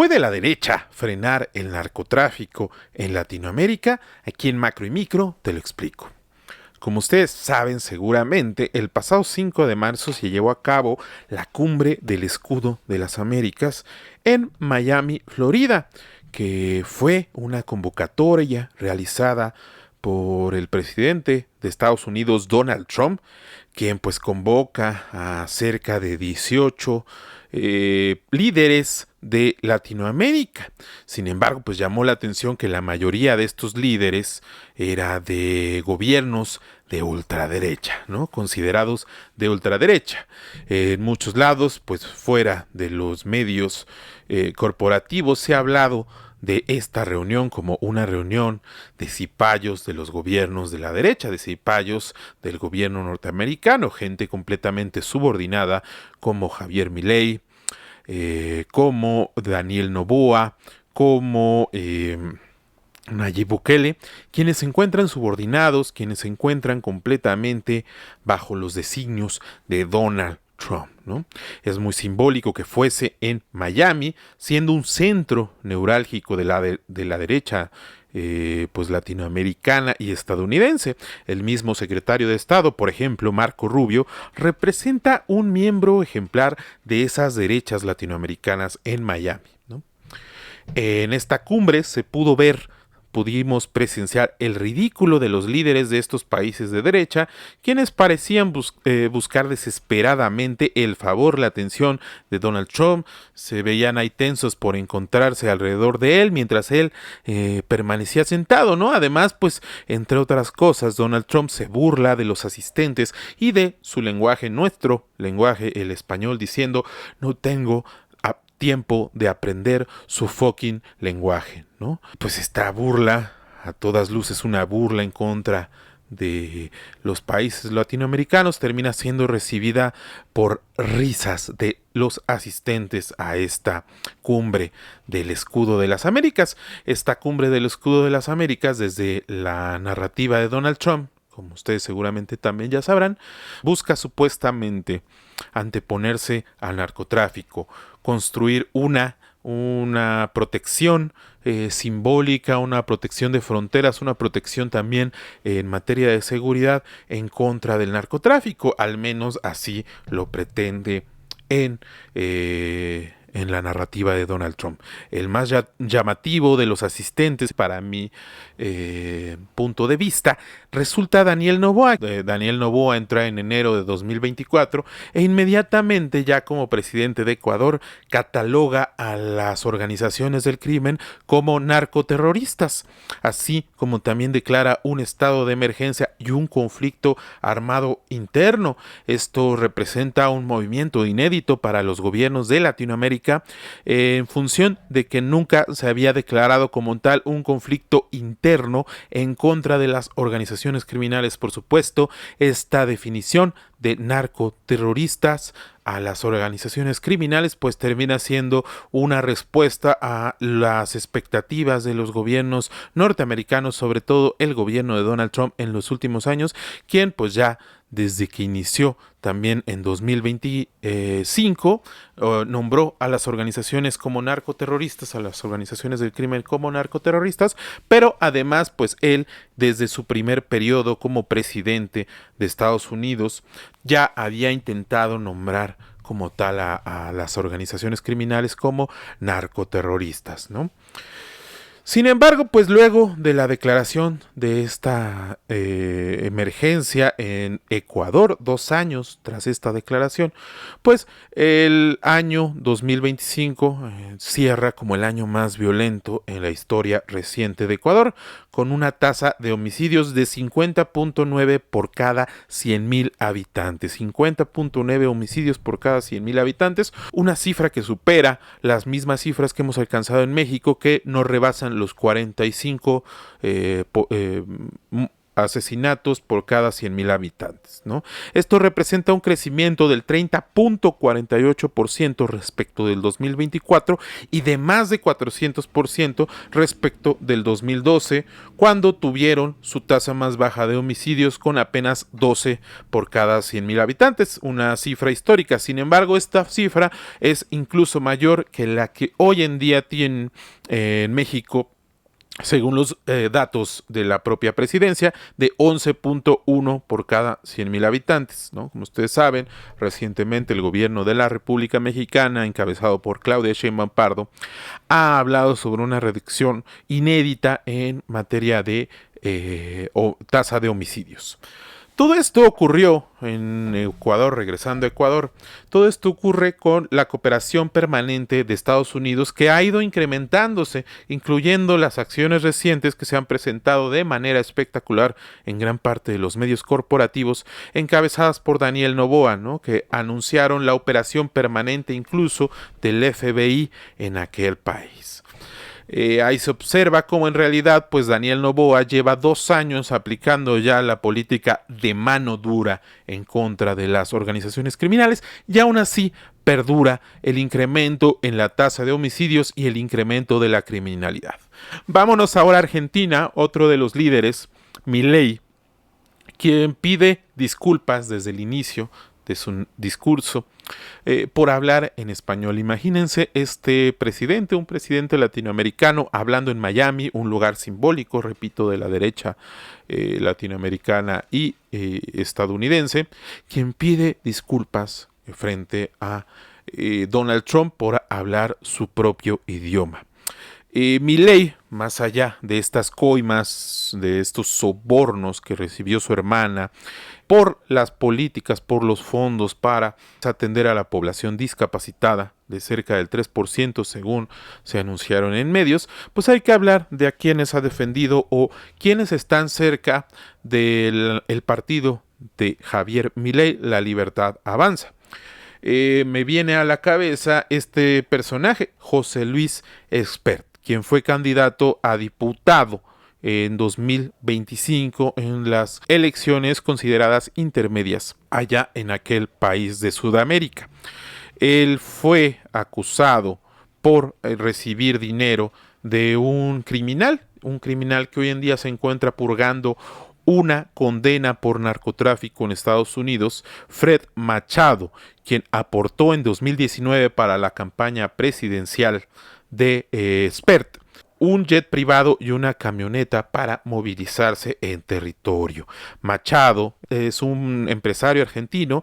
¿Puede la derecha frenar el narcotráfico en Latinoamérica? Aquí en Macro y Micro te lo explico. Como ustedes saben seguramente, el pasado 5 de marzo se llevó a cabo la Cumbre del Escudo de las Américas en Miami, Florida, que fue una convocatoria realizada por el presidente de Estados Unidos, Donald Trump, quien pues convoca a cerca de 18 líderes de Latinoamérica. Sin embargo, pues llamó la atención que la mayoría de estos líderes era de gobiernos de ultraderecha, ¿no? Considerados de ultraderecha. En muchos lados, pues fuera de los medios corporativos, se ha hablado de esta reunión como una reunión de cipayos de los gobiernos de la derecha, de cipayos del gobierno norteamericano, gente completamente subordinada como Javier Milei, como Daniel Noboa, como Nayib Bukele, quienes se encuentran subordinados, quienes se encuentran completamente bajo los designios de Donald Trump, ¿no? Es muy simbólico que fuese en Miami, siendo un centro neurálgico de la derecha pues latinoamericana y estadounidense. El mismo secretario de Estado, por ejemplo, Marco Rubio, representa un miembro ejemplar de esas derechas latinoamericanas en Miami, ¿no? En esta cumbre pudimos presenciar el ridículo de los líderes de estos países de derecha, quienes parecían buscar desesperadamente el favor, la atención de Donald Trump. Se veían ahí tensos por encontrarse alrededor de él, mientras él permanecía sentado, ¿no? Además, pues, entre otras cosas, Donald Trump se burla de los asistentes y de su lenguaje, nuestro lenguaje, el español, diciendo: no tengo tiempo de aprender su fucking lenguaje, ¿no? Pues esta burla, a todas luces una burla en contra de los países latinoamericanos, termina siendo recibida por risas de los asistentes a esta cumbre del Escudo de las Américas. Esta cumbre del Escudo de las Américas, desde la narrativa de Donald Trump, como ustedes seguramente también ya sabrán, busca supuestamente anteponerse al narcotráfico, construir una protección simbólica, una protección de fronteras, una protección también en materia de seguridad en contra del narcotráfico. Al menos así lo pretende en la narrativa de Donald Trump. El más llamativo de los asistentes, para mi punto de vista, resulta Daniel Noboa. Daniel Noboa entra en enero de 2024 e inmediatamente, ya como presidente de Ecuador, cataloga a las organizaciones del crimen como narcoterroristas, así como también declara un estado de emergencia y un conflicto armado interno. Esto representa un movimiento inédito para los gobiernos de Latinoamérica, en función de que nunca se había declarado como tal un conflicto interno en contra de las organizaciones criminales. Por supuesto, esta definición de narcoterroristas a las organizaciones criminales pues termina siendo una respuesta a las expectativas de los gobiernos norteamericanos, sobre todo el gobierno de Donald Trump en los últimos años, quien pues ya desde que inició también en 2025 nombró a las organizaciones como narcoterroristas, a las organizaciones del crimen como narcoterroristas, pero además pues él desde su primer periodo como presidente de Estados Unidos ya había intentado nombrar como tal a las organizaciones criminales como narcoterroristas, ¿no? Sin embargo, pues luego de la declaración de esta emergencia en Ecuador, 2 años tras esta declaración, pues el año 2025 cierra como el año más violento en la historia reciente de Ecuador, con una tasa de homicidios de 50.9 por cada 100,000 habitantes. 50.9 homicidios por cada 100,000 habitantes, una cifra que supera las mismas cifras que hemos alcanzado en México, que no rebasan los 45 asesinatos por cada 100,000 habitantes, ¿no? Esto representa un crecimiento del 30.48% respecto del 2024 y de más de 400% respecto del 2012, cuando tuvieron su tasa más baja de homicidios con apenas 12 por cada 100,000 habitantes, una cifra histórica. Sin embargo, esta cifra es incluso mayor que la que hoy en día tienen en México, según los datos de la propia presidencia, de 11.1 por cada 100,000 habitantes, ¿no? Como ustedes saben, recientemente el gobierno de la República Mexicana, encabezado por Claudia Sheinbaum Pardo, ha hablado sobre una reducción inédita en materia de tasa de homicidios. Todo esto ocurrió en Ecuador, regresando a Ecuador. Todo esto ocurre con la cooperación permanente de Estados Unidos, que ha ido incrementándose, incluyendo las acciones recientes que se han presentado de manera espectacular en gran parte de los medios corporativos, encabezadas por Daniel Noboa, ¿no?, que anunciaron la operación permanente incluso del FBI en aquel país. Ahí se observa cómo en realidad pues Daniel Noboa lleva 2 años aplicando ya la política de mano dura en contra de las organizaciones criminales, y aún así perdura el incremento en la tasa de homicidios y el incremento de la criminalidad. Vámonos ahora a Argentina. Otro de los líderes, Milei, quien pide disculpas desde el inicio de su discurso por hablar en español. Imagínense un presidente latinoamericano hablando en Miami, un lugar simbólico, repito, de la derecha latinoamericana y estadounidense, quien pide disculpas frente a Donald Trump por hablar su propio idioma. Milei, más allá de estas coimas, de estos sobornos que recibió su hermana por las políticas, por los fondos para atender a la población discapacitada de cerca del 3%, según se anunciaron en medios, pues hay que hablar de a quienes ha defendido o quienes están cerca del partido de Javier Milei, La Libertad Avanza. Me viene a la cabeza este personaje, José Luis Espert, quien fue candidato a diputado en 2025 en las elecciones consideradas intermedias allá en aquel país de Sudamérica. Él fue acusado por recibir dinero de un criminal que hoy en día se encuentra purgando una condena por narcotráfico en Estados Unidos, Fred Machado, quien aportó en 2019 para la campaña presidencial de Espert un jet privado y una camioneta para movilizarse en territorio. Machado es un empresario argentino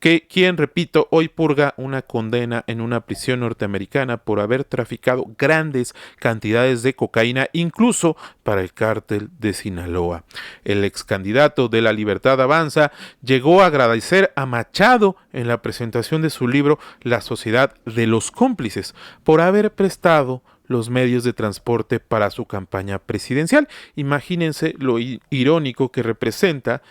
quien, repito, hoy purga una condena en una prisión norteamericana por haber traficado grandes cantidades de cocaína, incluso para el cártel de Sinaloa. El ex candidato de La Libertad Avanza llegó a agradecer a Machado en la presentación de su libro La Sociedad de los Cómplices por haber prestado los medios de transporte para su campaña presidencial. Imagínense lo irónico que representa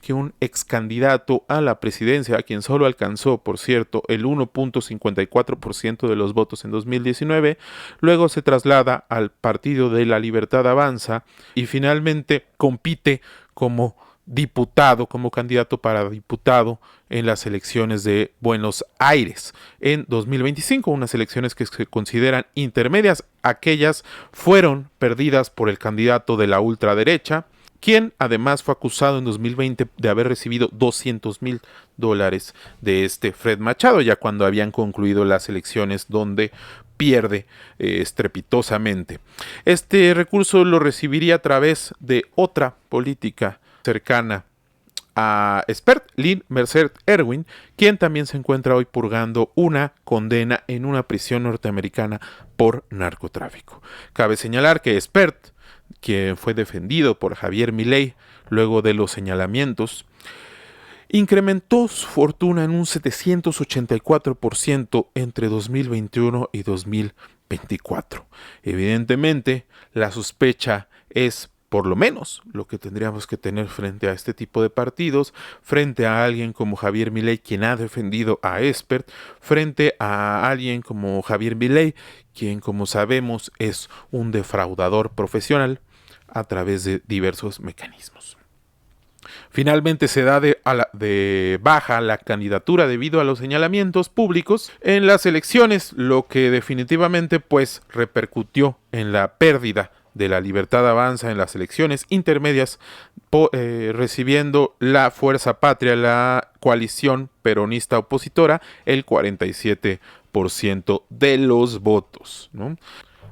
que un ex candidato a la presidencia, a quien solo alcanzó, por cierto, el 1.54% de los votos en 2019, luego se traslada al Partido de la Libertad Avanza y finalmente compite como diputado, como candidato para diputado en las elecciones de Buenos Aires en 2025, unas elecciones que se consideran intermedias. Aquellas fueron perdidas por el candidato de la ultraderecha, quien además fue acusado en 2020 de haber recibido $200,000 de Fred Machado, ya cuando habían concluido las elecciones, donde pierde estrepitosamente. Este recurso lo recibiría a través de otra política cercana a Espert, Lynn Mercer Erwin, quien también se encuentra hoy purgando una condena en una prisión norteamericana por narcotráfico. Cabe señalar que Espert, quien fue defendido por Javier Milei luego de los señalamientos, incrementó su fortuna en un 784% entre 2021 y 2024. Evidentemente, la sospecha es por lo menos lo que tendríamos que tener frente a este tipo de partidos, frente a alguien como Javier Milei, quien ha defendido a Espert, frente a alguien como Javier Milei, quien, como sabemos, es un defraudador profesional a través de diversos mecanismos. Finalmente se da de baja la candidatura debido a los señalamientos públicos en las elecciones, lo que definitivamente pues repercutió en la pérdida de la Libertad Avanza en las elecciones intermedias, recibiendo la Fuerza Patria, la coalición peronista opositora, el 47% de los votos, ¿no?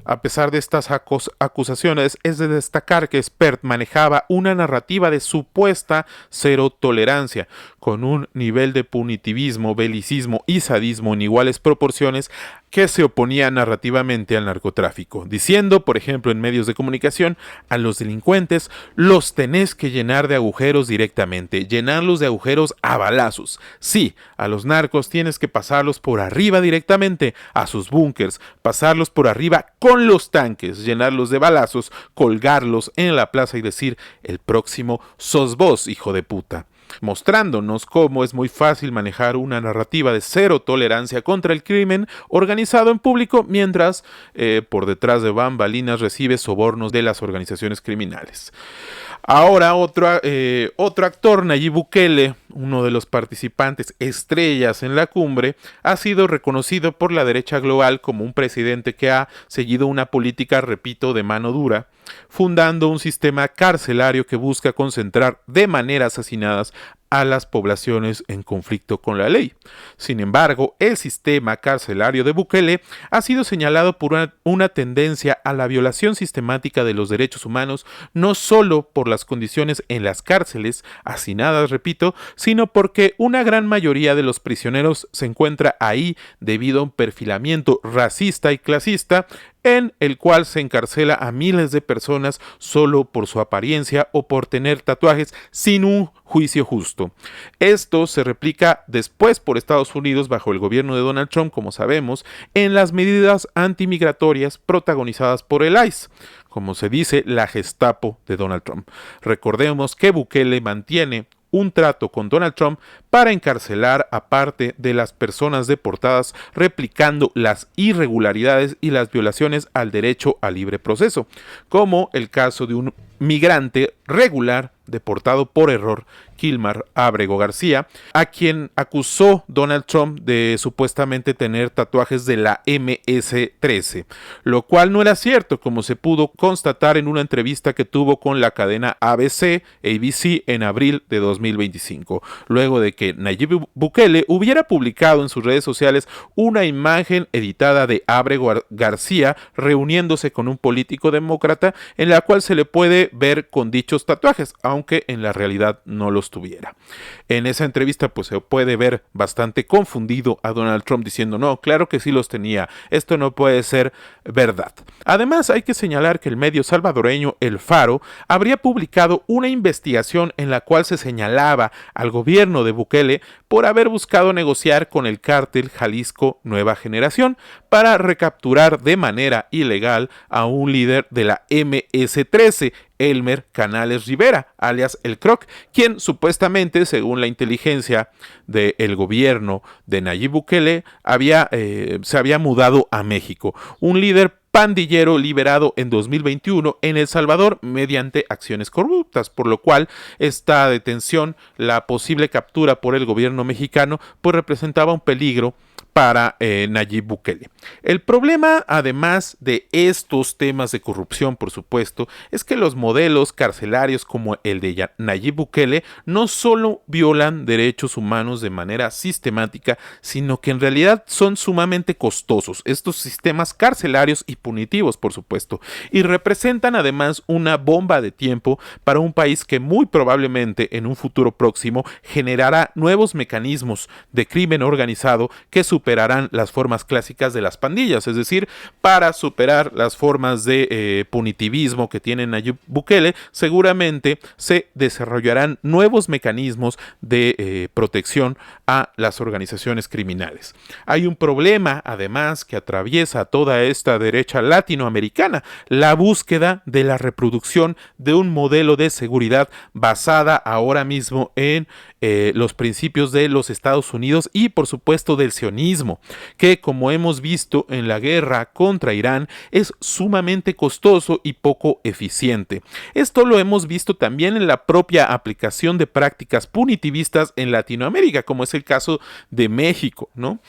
A pesar de estas acusaciones, es de destacar que Spert manejaba una narrativa de supuesta cero tolerancia, con un nivel de punitivismo, belicismo y sadismo en iguales proporciones que se oponía narrativamente al narcotráfico, diciendo, por ejemplo, en medios de comunicación, a los delincuentes los tenés que llenar de agujeros directamente, llenarlos de agujeros a balazos. Sí, a los narcos tienes que pasarlos por arriba directamente, a sus búnkers, pasarlos por arriba con los tanques, llenarlos de balazos, colgarlos en la plaza y decir, el próximo sos vos, hijo de puta, mostrándonos cómo es muy fácil manejar una narrativa de cero tolerancia contra el crimen organizado en público, mientras por detrás de bambalinas recibe sobornos de las organizaciones criminales. Ahora otro actor, Nayib Bukele, uno de los participantes estrellas en la cumbre, ha sido reconocido por la derecha global como un presidente que ha seguido una política, repito, de mano dura, fundando un sistema carcelario que busca concentrar de manera asesinadas a las poblaciones en conflicto con la ley. Sin embargo, el sistema carcelario de Bukele ha sido señalado por una tendencia a la violación sistemática de los derechos humanos, no solo por las condiciones en las cárceles, hacinadas, repito, sino porque una gran mayoría de los prisioneros se encuentra ahí debido a un perfilamiento racista y clasista, en el cual se encarcela a miles de personas solo por su apariencia o por tener tatuajes sin un juicio justo. Esto se replica después por Estados Unidos bajo el gobierno de Donald Trump, como sabemos, en las medidas antimigratorias protagonizadas por el ICE, como se dice, la Gestapo de Donald Trump. Recordemos que Bukele mantiene un trato con Donald Trump para encarcelar a parte de las personas deportadas, replicando las irregularidades y las violaciones al derecho a libre proceso, como el caso de un migrante regular deportado por error, Kilmar Ábrego García, a quien acusó Donald Trump de supuestamente tener tatuajes de la MS-13, lo cual no era cierto, como se pudo constatar en una entrevista que tuvo con la cadena ABC en abril de 2025, luego de que Nayib Bukele hubiera publicado en sus redes sociales una imagen editada de Ábrego García reuniéndose con un político demócrata, en la cual se le puede ver con dichos tatuajes, aunque en la realidad no los tuviera. En esa entrevista pues se puede ver bastante confundido a Donald Trump diciendo, no, claro que sí los tenía, esto no puede ser verdad. Además hay que señalar que el medio salvadoreño El Faro habría publicado una investigación en la cual se señalaba al gobierno de Bukele por haber buscado negociar con el cártel Jalisco Nueva Generación para recapturar de manera ilegal a un líder de la MS-13, Elmer Canales Rivera, alias El Croc, quien supuestamente, según la inteligencia del gobierno de Nayib Bukele, se había mudado a México. Un líder pandillero liberado en 2021 en El Salvador mediante acciones corruptas, por lo cual esta detención, la posible captura por el gobierno mexicano, pues representaba un peligro para Nayib Bukele. El problema, además de estos temas de corrupción, por supuesto, es que los modelos carcelarios como el de Nayib Bukele no solo violan derechos humanos de manera sistemática, sino que en realidad son sumamente costosos, estos sistemas carcelarios y punitivos, por supuesto, y representan además una bomba de tiempo para un país que muy probablemente en un futuro próximo generará nuevos mecanismos de crimen organizado que superarán las formas clásicas de las pandillas, es decir, para superar las formas de punitivismo que tiene Nayib Bukele, seguramente se desarrollarán nuevos mecanismos de protección a las organizaciones criminales. Hay un problema, además, que atraviesa toda esta derecha latinoamericana, la búsqueda de la reproducción de un modelo de seguridad basada ahora mismo en los principios de los Estados Unidos y por supuesto del sionismo, que como hemos visto en la guerra contra Irán es sumamente costoso y poco eficiente. Esto lo hemos visto también en la propia aplicación de prácticas punitivistas en Latinoamérica, como es el caso de México, ¿no?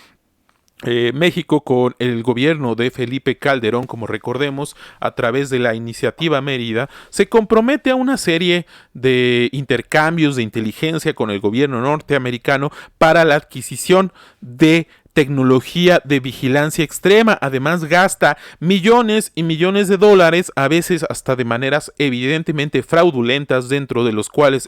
México, con el gobierno de Felipe Calderón, como recordemos, a través de la Iniciativa Mérida, se compromete a una serie de intercambios de inteligencia con el gobierno norteamericano para la adquisición de tecnología de vigilancia extrema. Además, gasta millones y millones de dólares, a veces hasta de maneras evidentemente fraudulentas,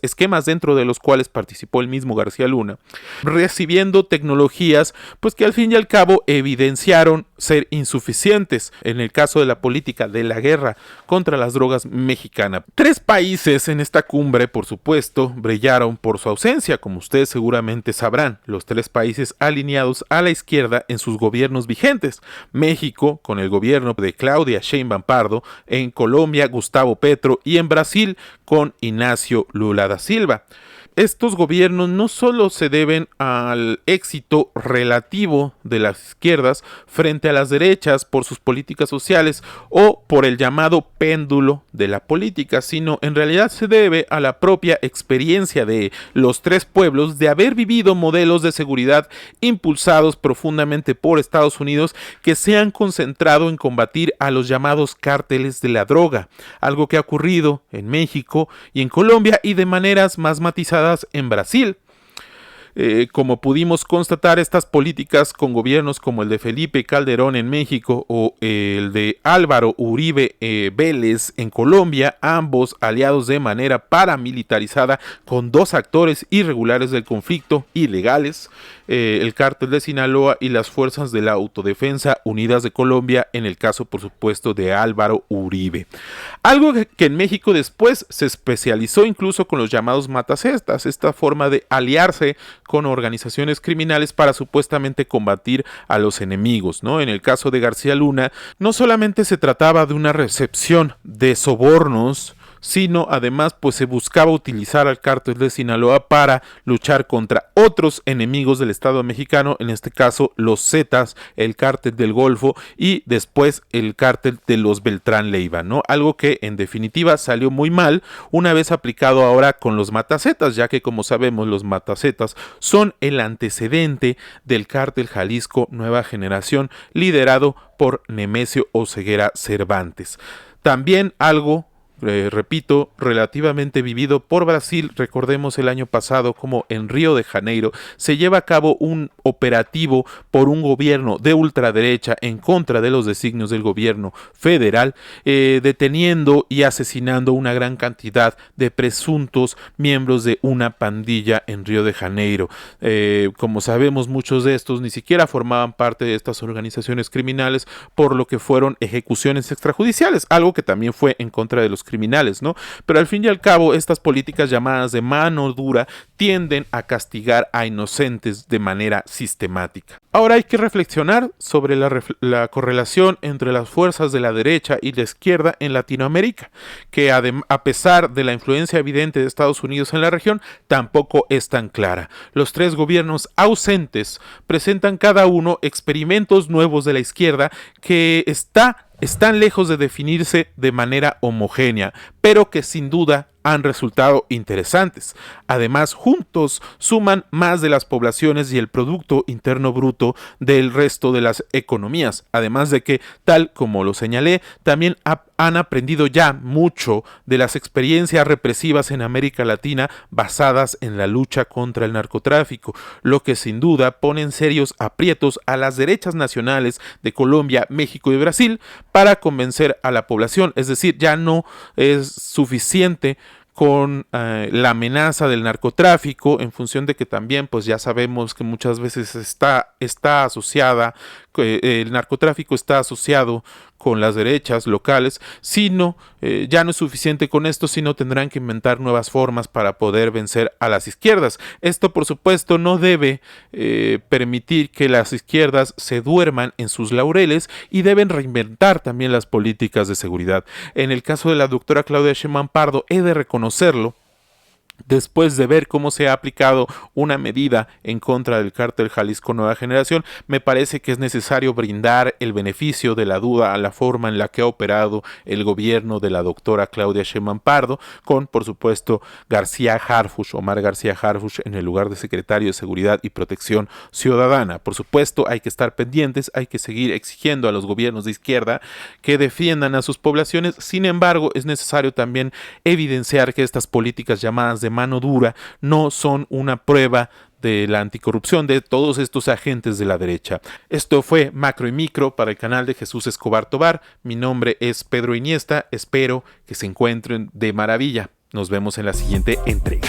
esquemas dentro de los cuales participó el mismo García Luna, recibiendo tecnologías pues que al fin y al cabo evidenciaron ser insuficientes en el caso de la política de la guerra contra las drogas mexicana. 3 países en esta cumbre, por supuesto, brillaron por su ausencia, como ustedes seguramente sabrán, los 3 países alineados a la izquierda en sus gobiernos vigentes: México con el gobierno de Claudia Sheinbaum Pardo, en Colombia Gustavo Petro y en Brasil con Ignacio Lula da Silva. Estos gobiernos no solo se deben al éxito relativo de las izquierdas frente a las derechas por sus políticas sociales o por el llamado péndulo de la política, sino en realidad se debe a la propia experiencia de los 3 pueblos de haber vivido modelos de seguridad impulsados profundamente por Estados Unidos que se han concentrado en combatir a los llamados cárteles de la droga, algo que ha ocurrido en México y en Colombia y de maneras más matizadas en Brasil. Como pudimos constatar, estas políticas con gobiernos como el de Felipe Calderón en México o el de Álvaro Uribe Vélez en Colombia, ambos aliados de manera paramilitarizada con 2 actores irregulares del conflicto, ilegales, el cártel de Sinaloa y las fuerzas de la Autodefensa Unidas de Colombia, en el caso por supuesto de Álvaro Uribe. Algo que en México después se especializó incluso con los llamados matacestas, esta forma de aliarse con organizaciones criminales para supuestamente combatir a los enemigos, ¿no? En el caso de García Luna, no solamente se trataba de una recepción de sobornos, sino además pues se buscaba utilizar al cártel de Sinaloa para luchar contra otros enemigos del Estado mexicano, en este caso los Zetas, el cártel del Golfo y después el cártel de los Beltrán Leiva, ¿no? Algo que en definitiva salió muy mal una vez aplicado ahora con los matacetas, ya que como sabemos los matacetas son el antecedente del cártel Jalisco Nueva Generación, liderado por Nemesio Oseguera Cervantes. También algo repito, relativamente vivido por Brasil. Recordemos el año pasado como en Río de Janeiro se lleva a cabo un operativo por un gobierno de ultraderecha en contra de los designios del gobierno federal, deteniendo y asesinando una gran cantidad de presuntos miembros de una pandilla en Río de Janeiro. Como sabemos, muchos de estos ni siquiera formaban parte de estas organizaciones criminales, por lo que fueron ejecuciones extrajudiciales, algo que también fue en contra de los criminales, ¿no? Pero al fin y al cabo, estas políticas llamadas de mano dura tienden a castigar a inocentes de manera sistemática. Ahora hay que reflexionar sobre la correlación entre las fuerzas de la derecha y la izquierda en Latinoamérica, que a pesar de la influencia evidente de Estados Unidos en la región, tampoco es tan clara. Los 3 gobiernos ausentes presentan cada uno experimentos nuevos de la izquierda que están lejos de definirse de manera homogénea, pero que sin duda han resultado interesantes. Además, juntos suman más de las poblaciones y el Producto Interno Bruto del resto de las economías. Además de que, tal como lo señalé, también han aprendido ya mucho de las experiencias represivas en América Latina basadas en la lucha contra el narcotráfico, lo que sin duda pone en serios aprietos a las derechas nacionales de Colombia, México y Brasil para convencer a la población. Es decir, ya no es suficiente con la amenaza del narcotráfico, en función de que también pues ya sabemos que muchas veces está asociada, el narcotráfico está asociado con las derechas locales, sino ya no es suficiente con esto, sino tendrán que inventar nuevas formas para poder vencer a las izquierdas. Esto por supuesto no debe permitir que las izquierdas se duerman en sus laureles y deben reinventar también las políticas de seguridad. En el caso de la doctora Claudia Sheinbaum Pardo, he de reconocerlo, Después de ver cómo se ha aplicado una medida en contra del cártel Jalisco Nueva Generación, me parece que es necesario brindar el beneficio de la duda a la forma en la que ha operado el gobierno de la doctora Claudia Sheinbaum Pardo, con, por supuesto, Omar García Harfuch, en el lugar de secretario de Seguridad y Protección Ciudadana. Por supuesto, hay que estar pendientes, hay que seguir exigiendo a los gobiernos de izquierda que defiendan a sus poblaciones. Sin embargo, es necesario también evidenciar que estas políticas llamadas de mano dura no son una prueba de la anticorrupción de todos estos agentes de la derecha. Esto fue Macro y Micro para el canal de Jesús Escobar Tobar. Mi nombre es Pedro Iniesta. Espero que se encuentren de maravilla. Nos vemos en la siguiente entrega.